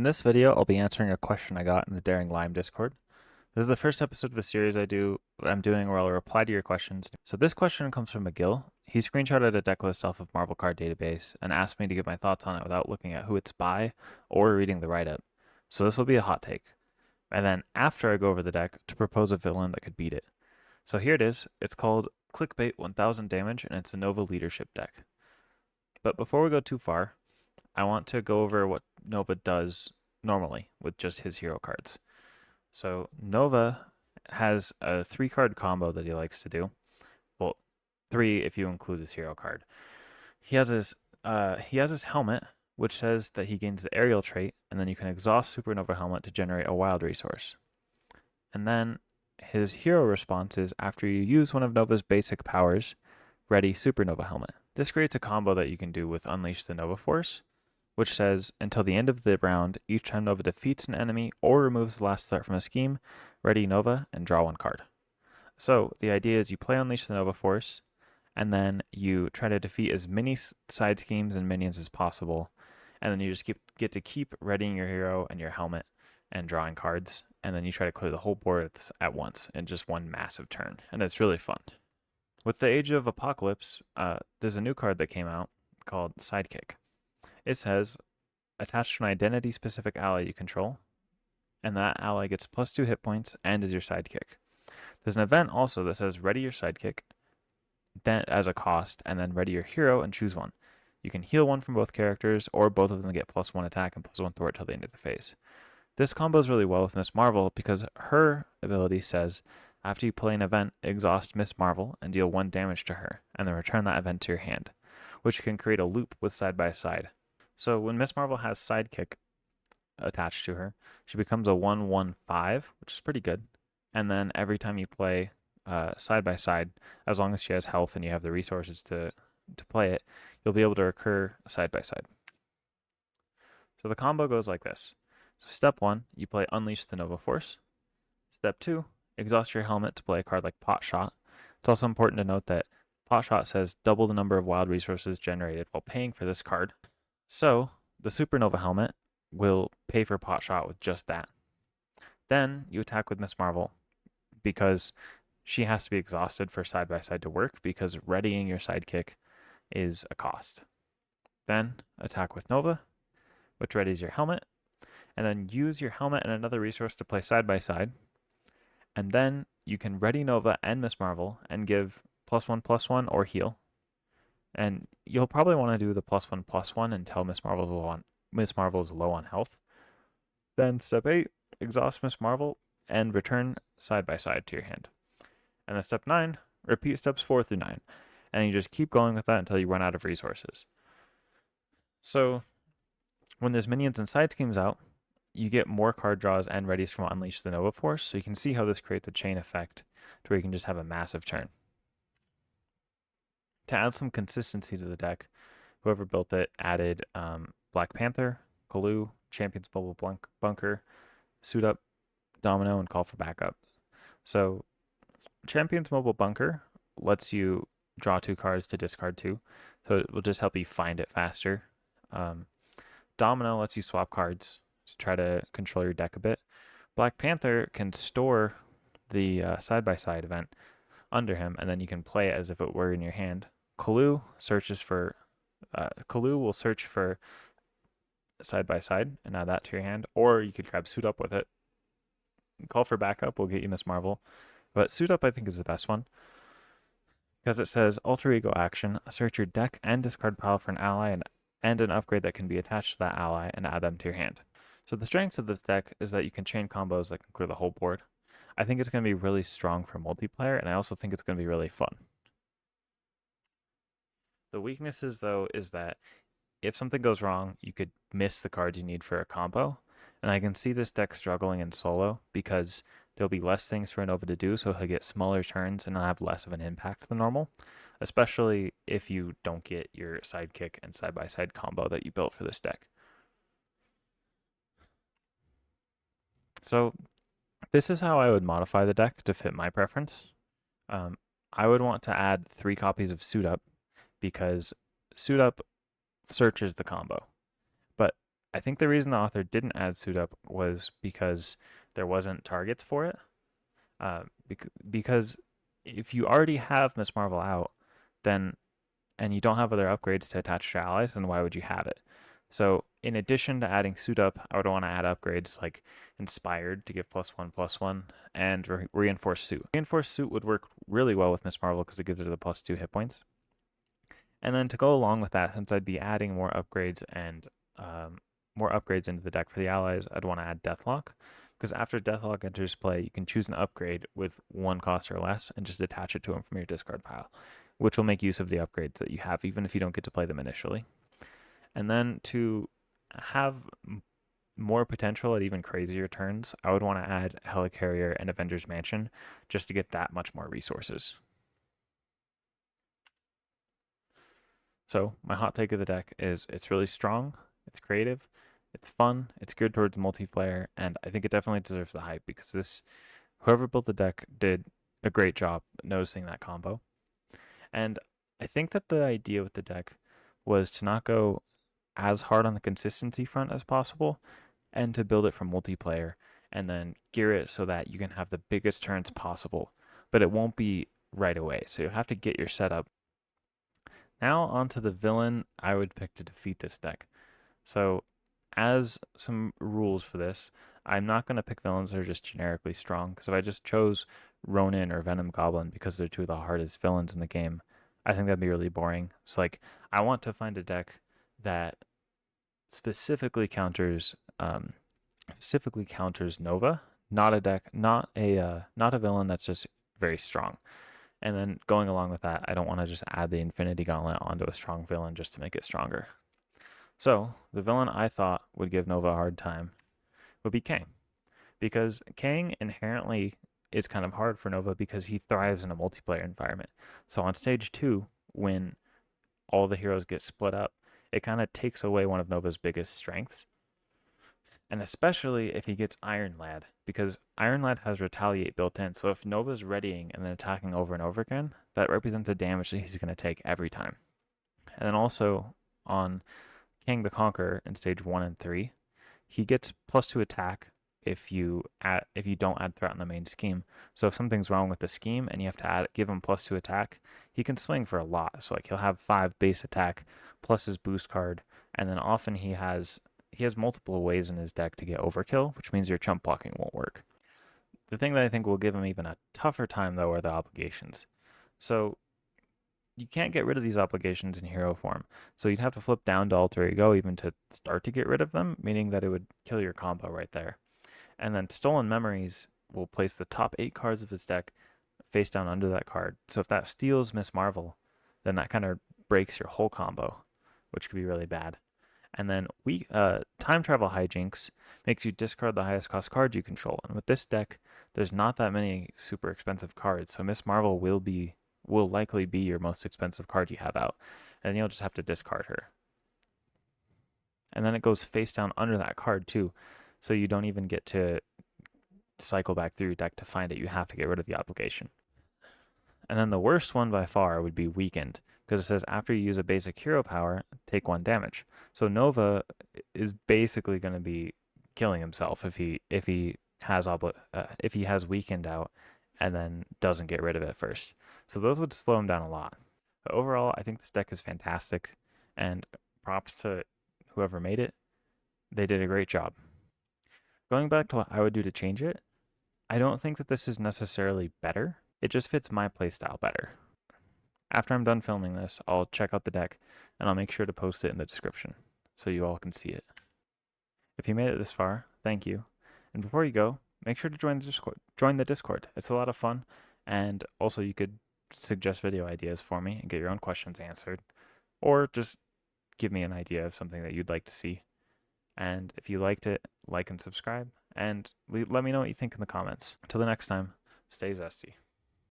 In this video, I'll be answering a question I got in the Daring Lime Discord. This is the first episode of the series I'm doing where I'll reply to your questions. So this question comes from McGill. He screenshotted a deck list off of Marvel Card Database and asked me to give my thoughts on it without looking at who it's by or reading the write-up. So this will be a hot take. And then after I go over the deck, to propose a villain that could beat it. So here it is. It's called Clickbait 1000 Damage, and it's a Nova Leadership deck. But before we go too far, I want to go over what Nova does normally with just his hero cards. So Nova has a 3-card combo that he likes to do. Well, 3 if you include his hero card. He has his helmet, which says that he gains the aerial trait, and then you can exhaust Supernova Helmet to generate a wild resource. And then his hero response is after you use one of Nova's basic powers, ready Supernova Helmet. This creates a combo that you can do with Unleash the Nova Force, which says until the end of the round, each time Nova defeats an enemy or removes the last threat from a scheme, ready Nova and draw 1 card. So the idea is you play Unleash the Nova Force, and then you try to defeat as many side schemes and minions as possible, and then you just get to keep readying your hero and your helmet and drawing cards, and then you try to clear the whole board at once in just one massive turn, and it's really fun. With the Age of Apocalypse, there's a new card that came out called Sidekick. It says, attach to an identity-specific ally you control, and that ally gets +2 hit points and is your sidekick. There's an event also that says, ready your sidekick then as a cost, and then ready your hero and choose one. You can heal one from both characters, or both of them get +1 attack and +1 thwart till the end of the phase. This combos really well with Miss Marvel because her ability says, after you play an event, exhaust Miss Marvel and deal 1 damage to her, and then return that event to your hand, which can create a loop with side by side. So when Miss Marvel has Sidekick attached to her, she becomes a 1/1/5, which is pretty good. And then every time you play side by side, as long as she has health and you have the resources to play it, you'll be able to recur side by side. So the combo goes like this. So step 1, you play Unleash the Nova Force. Step 2, exhaust your helmet to play a card like Pot Shot. It's also important to note that Pot Shot says double the number of wild resources generated while paying for this card. So the Supernova Helmet will pay for Pot Shot with just that. Then you attack with Miss Marvel because she has to be exhausted for side by side to work because readying your sidekick is a cost. Then attack with Nova, which readies your helmet, and then use your helmet and another resource to play side by side. And then you can ready Nova and Miss Marvel and give +1/+1 or heal. And you'll probably want to do the +1/+1 until Miss Marvel is low on health. Then step 8, exhaust Miss Marvel and return side by side to your hand. And then step 9, repeat steps 4 through 9. And you just keep going with that until you run out of resources. So when there's minions and side schemes out, you get more card draws and readies from Unleash the Nova Force. So you can see how this creates a chain effect to where you can just have a massive turn. To add some consistency to the deck, whoever built it added Black Panther, Kalu, Champion's Mobile Bunker, Suit Up, Domino, and Call for Backup. So Champion's Mobile Bunker lets you draw 2 cards to discard 2, so it will just help you find it faster. Domino lets you swap cards to try to control your deck a bit. Black Panther can store the side-by-side event under him, and then you can play it as if it were in your hand. Kalu will search for side by side and add that to your hand, or you could grab Suit Up with it. Call for Backup will get you Miss Marvel, but Suit Up I think is the best one because it says alter ego action, search your deck and discard pile for an ally and an upgrade that can be attached to that ally and add them to your hand. So the strengths of this deck is that you can chain combos that can clear the whole board. I think it's going to be really strong for multiplayer, and I also think it's going to be really fun. The weaknesses, though, is that if something goes wrong, you could miss the cards you need for a combo. And I can see this deck struggling in solo because there'll be less things for Nova to do, so he'll get smaller turns and he'll have less of an impact than normal, especially if you don't get your sidekick and side-by-side combo that you built for this deck. So this is how I would modify the deck to fit my preference. I would want to add 3 copies of Suit Up because Suit Up searches the combo. But I think the reason the author didn't add suit up was because there wasn't targets for it. Because if you already have Miss Marvel out, then and you don't have other upgrades to attach to your allies, then why would you have it? So in addition to adding suit up, I would want to add upgrades like inspired to give +1/+1 and reinforced suit. Reinforced suit would work really well with Miss Marvel because it gives her the +2 hit points. And then to go along with that, since I'd be adding more upgrades and more upgrades into the deck for the allies, I'd want to add Deathlock. Because after Deathlock enters play, you can choose an upgrade with 1 cost or less and just attach it to him from your discard pile, which will make use of the upgrades that you have, even if you don't get to play them initially. And then to have more potential at even crazier turns, I would want to add Helicarrier and Avengers Mansion just to get that much more resources. So my hot take of the deck is it's really strong, it's creative, it's fun, it's geared towards multiplayer, and I think it definitely deserves the hype because whoever built the deck did a great job noticing that combo. And I think that the idea with the deck was to not go as hard on the consistency front as possible and to build it for multiplayer and then gear it so that you can have the biggest turns possible, but it won't be right away. So you have to get your setup. Now onto the villain I would pick to defeat this deck. So as some rules for this, I'm not going to pick villains that are just generically strong, because if I just chose Ronin or Venom Goblin because they're two of the hardest villains in the game, I think that'd be really boring. So like, I want to find a deck that specifically counters Nova, not a villain that's just very strong. And then going along with that, I don't want to just add the Infinity Gauntlet onto a strong villain just to make it stronger. So the villain I thought would give Nova a hard time would be Kang, because Kang inherently is kind of hard for Nova because he thrives in a multiplayer environment. So on stage 2, when all the heroes get split up, it kind of takes away one of Nova's biggest strengths. And especially if he gets Iron Lad, because Iron Lad has Retaliate built in. So if Nova's readying and then attacking over and over again, that represents the damage that he's going to take every time. And then also on King the Conqueror in stage 1 and 3, he gets +2 attack if you don't add threat in the main scheme. So if something's wrong with the scheme and you have to give him +2 attack, he can swing for a lot. So like he'll have 5 base attack plus his boost card, and then often he has multiple ways in his deck to get overkill, which means your chump blocking won't work. The thing that I think will give him even a tougher time though are the obligations. So you can't get rid of these obligations in hero form. So you'd have to flip down to alter ego even to start to get rid of them, meaning that it would kill your combo right there. And then Stolen Memories will place the top 8 cards of his deck face down under that card. So if that steals Miss Marvel, then that kind of breaks your whole combo, which could be really bad. And then time travel hijinks makes you discard the highest cost card you control. And with this deck, there's not that many super expensive cards, so Miss Marvel will likely be your most expensive card you have out, and you'll just have to discard her. And then it goes face down under that card too, so you don't even get to cycle back through your deck to find it. You have to get rid of the obligation. And then the worst one by far would be Weakened, because it says after you use a basic hero power, take 1 damage. So Nova is basically going to be killing himself if he has Weakened out and then doesn't get rid of it first. So those would slow him down a lot. But overall, I think this deck is fantastic, and props to whoever made it. They did a great job. Going back to what I would do to change it, I don't think that this is necessarily better. It just fits my playstyle better. After I'm done filming this, I'll check out the deck, and I'll make sure to post it in the description so you all can see it. If you made it this far, thank you. And before you go, make sure to join the Discord. It's a lot of fun, and also you could suggest video ideas for me and get your own questions answered, or just give me an idea of something that you'd like to see. And if you liked it, like and subscribe, and let me know what you think in the comments. Until the next time, stay zesty.